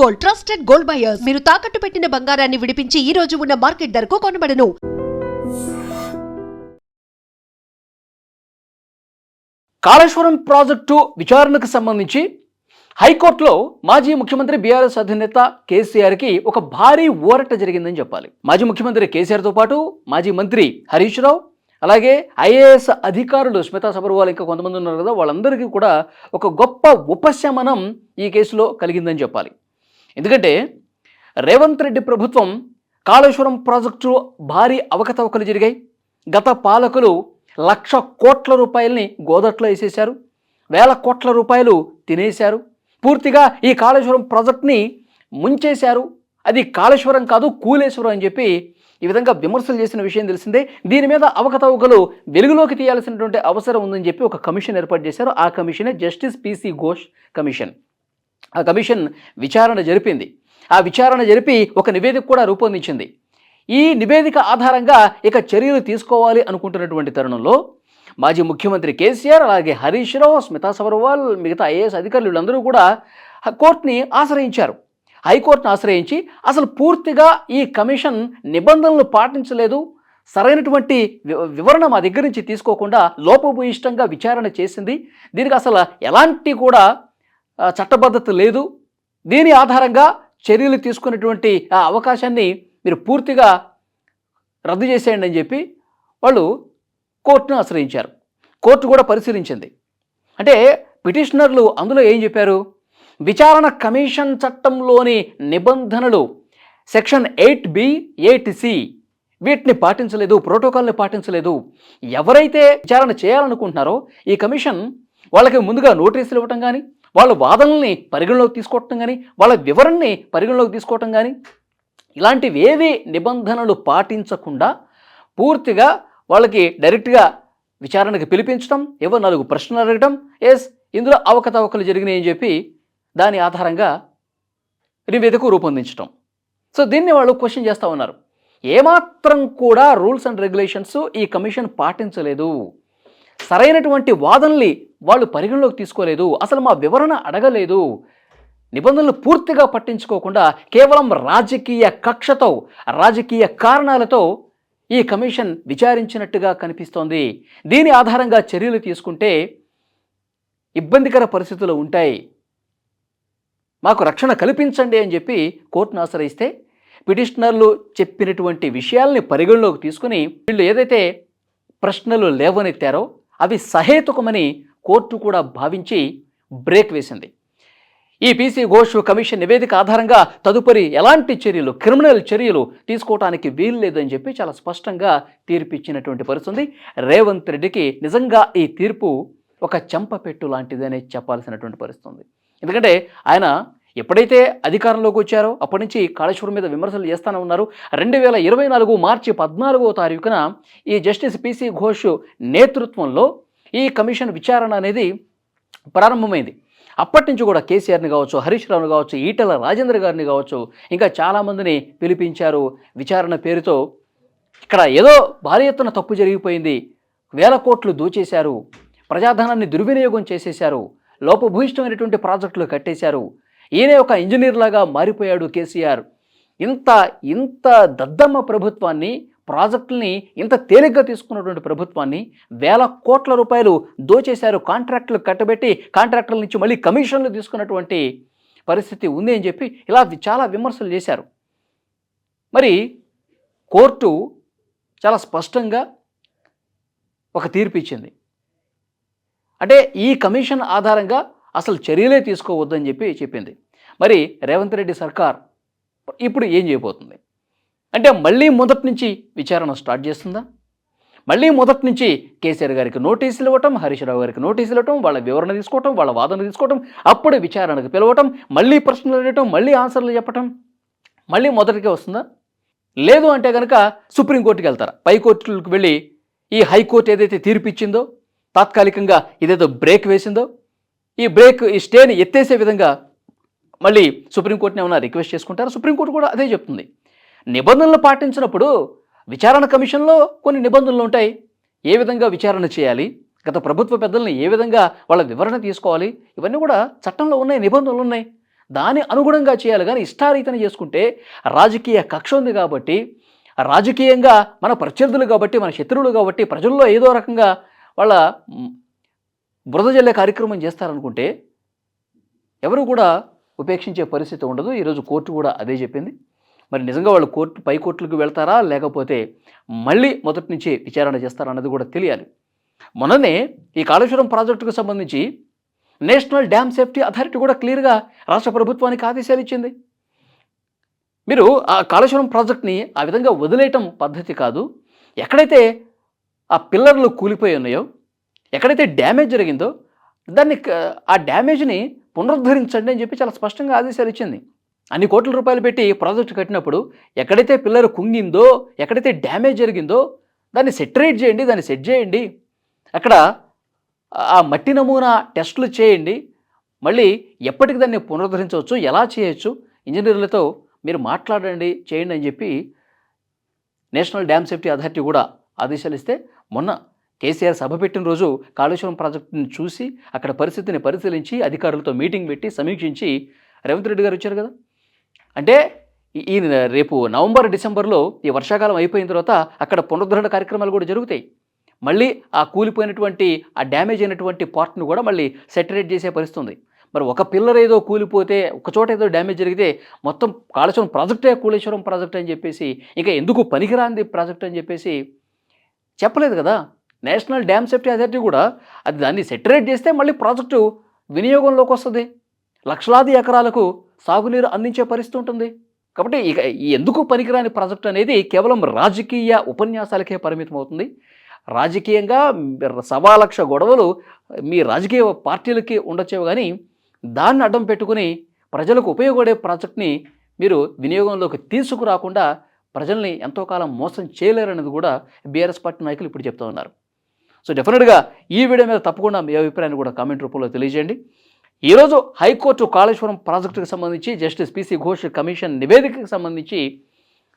Gold, trusted gold buyers. మీరు తాకట్టు పెట్టిన బంగారాన్ని విడిపించి ఈ రోజు ఉన్న మార్కెట్ ధరకు కొనబడను. కాళేశ్వరం ప్రాజెక్టు విచారణకు సంబంధించి హైకోర్టులో మాజీ ముఖ్యమంత్రి బీఆర్ఎస్ అధినేత కేసీఆర్కి ఒక భారీ ఊరట జరిగిందని చెప్పాలి. మాజీ ముఖ్యమంత్రి కేసీఆర్తో పాటు మాజీ మంత్రి హరీష్ రావు, అలాగే ఐఏఎస్ అధికారులు స్మితా సబర్వాల్, ఇంకా కొంతమంది ఉన్నారు కదా, వాళ్ళందరికీ కూడా ఒక గొప్ప ఉపశమనం ఈ కేసులో కలిగిందని చెప్పాలి. ఎందుకంటే రేవంత్ రెడ్డి ప్రభుత్వం కాళేశ్వరం ప్రాజెక్టు భారీ అవకతవకలు జరిగాయి. గత పాలకులు 1,00,000 కోట్ల రూపాయలని గోదట్లో వేసేశారు, 1,000 కోట్ల రూపాయలు తినేశారు. పూర్తిగా ఈ కాళేశ్వరం ప్రాజెక్ట్ని ముంచేశారు. అది కాళేశ్వరం కాదు, కూలేశ్వరం అని చెప్పి ఈ విధంగా విమర్శలు చేసిన విషయం తెలిసిందే. దీని మీద అవకతవకలు వెలుగులోకి తీయాల్సినటువంటి అవసరం ఉందని చెప్పి ఒక కమిషన్ ఏర్పాటు చేశారు. ఆ కమిషనే జస్టిస్ పిసి ఘోష్ కమిషన్. ఆ కమిషన్ విచారణ జరిపింది. ఆ విచారణ జరిపి ఒక నివేదిక కూడా రూపొందించింది. ఈ నివేదిక ఆధారంగా ఇక చర్యలు తీసుకోవాలి అనుకుంటున్నటువంటి తరుణంలో మాజీ ముఖ్యమంత్రి కేసీఆర్, అలాగే హరీష్ రావు, స్మితా సబర్వాల్, మిగతా ఐఏఎస్ అధికారులు వీళ్ళందరూ కూడా కోర్టుని ఆశ్రయించారు. హైకోర్టును ఆశ్రయించి అసలు పూర్తిగా ఈ కమిషన్ నిబంధనలు పాటించలేదు, సరైనటువంటి వివరణ మా దగ్గర నుంచి తీసుకోకుండా లోపభూయిష్టంగా విచారణ చేసింది, దీనికి అసలు ఎలాంటి కూడా చట్టబద్ధత లేదు, దీని ఆధారంగా చర్యలు తీసుకునేటువంటి ఆ అవకాశాన్ని మీరు పూర్తిగా రద్దు చేసేయండి అని చెప్పి వాళ్ళు కోర్టును ఆశ్రయించారు. కోర్టు కూడా పరిశీలించింది. అంటే పిటిషనర్లు అందులో ఏం చెప్పారు? విచారణ కమిషన్ చట్టంలోని నిబంధనలు సెక్షన్ 8B, 8C వీటిని పాటించలేదు, ప్రోటోకాల్ని పాటించలేదు. ఎవరైతే విచారణ చేయాలనుకుంటున్నారో ఈ కమిషన్ వాళ్ళకి ముందుగా నోటీసులు ఇవ్వటం కానీ, వాళ్ళ వాదనల్ని పరిగణలోకి తీసుకోవటం కానీ, వాళ్ళ వివరణని పరిగణలోకి తీసుకోవటం కానీ, ఇలాంటివి ఏవి నిబంధనలు పాటించకుండా పూర్తిగా వాళ్ళకి డైరెక్ట్గా విచారణకు పిలిపించడం, ఏవో 4 ప్రశ్నలు అడగడం, ఇందులో అవకతవకలు జరిగినాయి అని చెప్పి దాని ఆధారంగా నివేదిక రూపొందించడం. సో దీన్ని వాళ్ళు క్వశ్చన్ చేస్తూ ఉన్నారు. ఏమాత్రం కూడా రూల్స్ అండ్ రెగ్యులేషన్స్ ఈ కమిషన్ పాటించలేదు, సరైనటువంటి వాదనల్ని వాళ్ళు పరిగణలోకి తీసుకోలేదు, అసలు మా వివరణ అడగలేదు, నిబంధనలు పూర్తిగా పట్టించుకోకుండా కేవలం రాజకీయ కక్షతో, రాజకీయ కారణాలతో ఈ కమిషన్ విచారించినట్టుగా కనిపిస్తోంది. దీని ఆధారంగా చర్యలు తీసుకుంటే ఇబ్బందికర పరిస్థితులు ఉంటాయి, మాకు రక్షణ కల్పించండి అని చెప్పి కోర్టును ఆశ్రయిస్తే పిటిషనర్లు చెప్పినటువంటి విషయాల్ని పరిగణలోకి తీసుకుని వీళ్ళు ఏదైతే ప్రశ్నలు లేవనెత్తారో అవి సహేతుకమని కోర్టు కూడా భావించి బ్రేక్ వేసింది. ఈ పిసి ఘోష్ కమిషన్ నివేదిక ఆధారంగా తదుపరి ఎలాంటి చర్యలు, క్రిమినల్ చర్యలు తీసుకోవడానికి వీలు లేదని చెప్పి చాలా స్పష్టంగా తీర్పు ఇచ్చినటువంటి పరిస్థితి. రేవంత్ రెడ్డికి నిజంగా ఈ తీర్పు ఒక చెంపపెట్టు లాంటిదని చెప్పాల్సినటువంటి పరిస్థితి. ఎందుకంటే ఆయన ఎప్పుడైతే అధికారంలోకి వచ్చారో అప్పటి నుంచి కాళేశ్వరం మీద విమర్శలు చేస్తూనే ఉన్నారు. 2024 మార్చి 14వ తారీఖున ఈ జస్టిస్ పిసి ఘోష్ నేతృత్వంలో ఈ కమిషన్ విచారణ అనేది ప్రారంభమైంది. అప్పటి నుంచి కూడా కేసీఆర్ని కావచ్చు, హరీష్ రావుని కావచ్చు, ఈటెల రాజేందర్ గారిని కావచ్చు, ఇంకా చాలామందిని పిలిపించారు. విచారణ పేరుతో ఇక్కడ ఏదో భారీ ఎత్తున తప్పు జరిగిపోయింది, 1,000 కోట్లు దోచేశారు, ప్రజాధనాన్ని దుర్వినియోగం చేసేశారు, లోపభూయిష్టమైనటువంటి ప్రాజెక్టులు కట్టేశారు, ఈయనే ఒక ఇంజనీర్ లాగా మారిపోయాడు కేసీఆర్, ఇంత దద్దమ్మ ప్రభుత్వాన్ని, ప్రాజెక్టుల్ని ఇంత తేలిగ్గా తీసుకున్నటువంటి ప్రభుత్వాన్ని 1,000 కోట్ల రూపాయలు దోచేశారు, కాంట్రాక్టులు కట్టబెట్టి కాంట్రాక్టుల నుంచి మళ్ళీ కమిషన్లు తీసుకున్నటువంటి పరిస్థితి ఉంది అని చెప్పి ఇలా చాలా విమర్శలు చేశారు. మరి కోర్టు చాలా స్పష్టంగా ఒక తీర్పు ఇచ్చింది. అంటే ఈ కమిషన్ ఆధారంగా అసలు చర్యలే తీసుకోవద్దని చెప్పి చెప్పింది. మరి రేవంత్ రెడ్డి సర్కార్ ఇప్పుడు ఏం చేయబోతుంది అంటే మళ్ళీ మొదటి నుంచి విచారణ స్టార్ట్ చేస్తుందా? మళ్ళీ మొదటి నుంచి కేసీఆర్ గారికి నోటీసులు ఇవ్వటం, హరీష్ రావు గారికి నోటీసులు ఇవ్వటం, వాళ్ళ వివరణ తీసుకోవటం, వాళ్ళ వాదన తీసుకోవటం, అప్పుడు విచారణకు పిలవటం, మళ్ళీ ప్రశ్నలు అడగటం, మళ్ళీ ఆన్సర్లు చెప్పటం, మళ్ళీ మొదటికే వస్తుందా? లేదు అంటే కనుక సుప్రీంకోర్టుకి వెళ్తారా? పై కోర్టులకు వెళ్ళి ఈ హైకోర్టు ఏదైతే తీర్పు ఇచ్చిందో, తాత్కాలికంగా ఇదేదో బ్రేక్ వేసిందో, ఈ స్టేని ఎత్తేసే విధంగా మళ్ళీ సుప్రీంకోర్టుని ఏమైనా రిక్వెస్ట్ చేసుకుంటారా? సుప్రీంకోర్టు కూడా అదే చెప్తుంది. నిబంధనలు పాటించినప్పుడు విచారణ కమిషన్లో కొన్ని నిబంధనలు ఉంటాయి. ఏ విధంగా విచారణ చేయాలి, గత ప్రభుత్వ పెద్దల్ని ఏ విధంగా వాళ్ళ వివరణ తీసుకోవాలి, ఇవన్నీ కూడా చట్టంలో ఉన్నాయి, నిబంధనలు ఉన్నాయి. దాని అనుగుణంగా చేయాలి. కానీ ఇష్టారీతన చేసుకుంటే రాజకీయ కక్ష ఉంది కాబట్టి, రాజకీయంగా మన ప్రత్యర్థులు కాబట్టి, మన శత్రువులు కాబట్టి, ప్రజల్లో ఏదో రకంగా వాళ్ళ బురద జల్లే కార్యక్రమం చేస్తారనుకుంటే ఎవరు కూడా ఉపేక్షించే పరిస్థితి ఉండదు. ఈరోజు కోర్టు కూడా అదే చెప్పింది. మరి నిజంగా వాళ్ళు పై కోర్టులకు వెళ్తారా, లేకపోతే మళ్ళీ మొదటి నుంచి విచారణ చేస్తారా అన్నది కూడా తెలియాలి. మొన్ననే ఈ కాళేశ్వరం ప్రాజెక్టుకు సంబంధించి నేషనల్ డ్యామ్ సేఫ్టీ అథారిటీ కూడా క్లియర్గా రాష్ట్ర ప్రభుత్వానికి ఆదేశాలు ఇచ్చింది. మీరు ఆ కాళేశ్వరం ప్రాజెక్ట్ని ఆ విధంగా వదిలేయటం పద్ధతి కాదు. ఎక్కడైతే ఆ పిల్లర్లు కూలిపోయి ఉన్నాయో, ఎక్కడైతే డ్యామేజ్ జరిగిందో ఆ డ్యామేజ్ని పునరుద్ధరించండి అని చెప్పి చాలా స్పష్టంగా ఆదేశాలు ఇచ్చింది. అన్ని కోట్ల రూపాయలు పెట్టి ప్రాజెక్టు కట్టినప్పుడు ఎక్కడైతే పిల్లర్ కుంగిందో, ఎక్కడైతే డ్యామేజ్ జరిగిందో దాన్ని సెటరేట్ చేయండి, దాన్ని సెట్ చేయండి, అక్కడ ఆ మట్టి నమూనా టెస్టులు చేయండి, మళ్ళీ ఎప్పటికి దాన్ని పునరుద్ధరించవచ్చు, ఎలా చేయొచ్చు, ఇంజనీర్లతో మీరు మాట్లాడండి, చేయండి అని చెప్పి నేషనల్ డ్యామ్ సేఫ్టీ అథారిటీ కూడా ఆదేశాలు ఇస్తే, మొన్న కేసీఆర్ సభ పెట్టిన రోజు కాళేశ్వరం ప్రాజెక్టుని చూసి అక్కడ పరిస్థితిని పరిశీలించి అధికారులతో మీటింగ్ పెట్టి సమీక్షించి రేవంత్ రెడ్డి గారు వచ్చారు కదా. అంటే ఈ రేపు నవంబర్ డిసెంబర్లో ఈ వర్షాకాలం అయిపోయిన తర్వాత అక్కడ పునరుద్ధరణ కార్యక్రమాలు కూడా జరుగుతాయి. మళ్ళీ ఆ కూలిపోయినటువంటి ఆ డ్యామేజ్ అయినటువంటి పార్ట్ను కూడా మళ్ళీ సెటరేట్ చేసే పరిస్థితి ఉంది. మరి ఒక పిల్లర్ ఏదో కూలిపోతే, ఒక చోట ఏదో డ్యామేజ్ జరిగితే మొత్తం కాళేశ్వరం ప్రాజెక్టే కాళేశ్వరం ప్రాజెక్ట్ అని చెప్పేసి, ఇంకా ఎందుకు పనికిరాంది ప్రాజెక్ట్ అని చెప్పేసి చెప్పలేదు కదా. నేషనల్ డ్యామ్ సేఫ్టీ అథారిటీ కూడా అది దాన్ని సెటరేట్ చేస్తే మళ్ళీ ప్రాజెక్టు వినియోగంలోకి వస్తుంది, లక్షలాది ఎకరాలకు సాగునీరు అందించే పరిస్థితి ఉంటుంది. కాబట్టి ఇక ఎందుకు పనికిరాని ప్రాజెక్ట్ అనేది కేవలం రాజకీయ ఉపన్యాసాలకే పరిమితం అవుతుంది. రాజకీయంగా 1,00,000 గొడవలు మీ రాజకీయ పార్టీలకి ఉండొచ్చేవి, కానీ దాన్ని అడ్డం పెట్టుకుని ప్రజలకు ఉపయోగపడే ప్రాజెక్ట్ని మీరు వినియోగంలోకి తీసుకురాకుండా ప్రజల్ని ఎంతో కాలం మోసం చేయలేరనేది కూడా బీఆర్ఎస్ పార్టీ నాయకులు ఇప్పుడు చెప్తూ ఉన్నారు. సో డెఫినెట్గా ఈ వీడియో మీద తప్పకుండా మీ అభిప్రాయాన్ని కూడా కామెంట్ రూపంలో తెలియజేయండి. ఈరోజు హైకోర్టు కాళేశ్వరం ప్రాజెక్టుకు సంబంధించి జస్టిస్ పిసి ఘోష్ కమిషన్ నివేదికకు సంబంధించి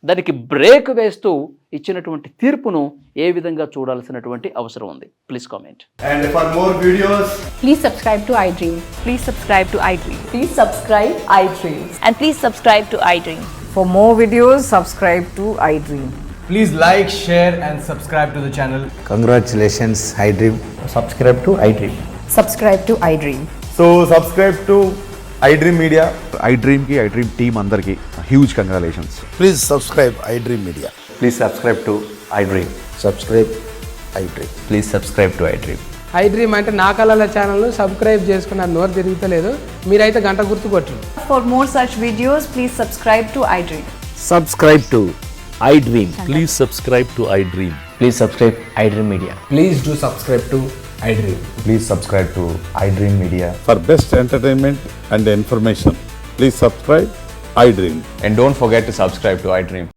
దానికి బ్రేక్ వేస్తూ ఇచ్చినటువంటి తీర్పును ఏ విధంగా చూడాల్సినటువంటి అవసరం ఉంది? Please comment. And for more videos, Please subscribe to iDream. Please subscribe to iDream. Please subscribe iDream. And please subscribe to iDream. For more videos, subscribe to iDream. please like, share and subscribe to the channel. Congratulations, iDream. Subscribe to iDream. Subscribe to iDream. So subscribe to iDream Media. iDream की iDream team अंदर की huge congratulations. Please subscribe iDream Media. Please subscribe to iDream. Subscribe iDream. Please subscribe to iDream. iDream అంటే నా కళల ఛానల్ను subscribe చేసుకున్న నోరు తిరుగుతలేదు, మీరైతే గంట గుర్తు కొట్టండి. For more such videos, please subscribe to iDream. Subscribe to iDream. Please subscribe to iDream. Please subscribe iDream Media. Please do subscribe to iDream. Please subscribe to iDream Media. For best entertainment and information, please subscribe iDream. And don't forget to subscribe to iDream.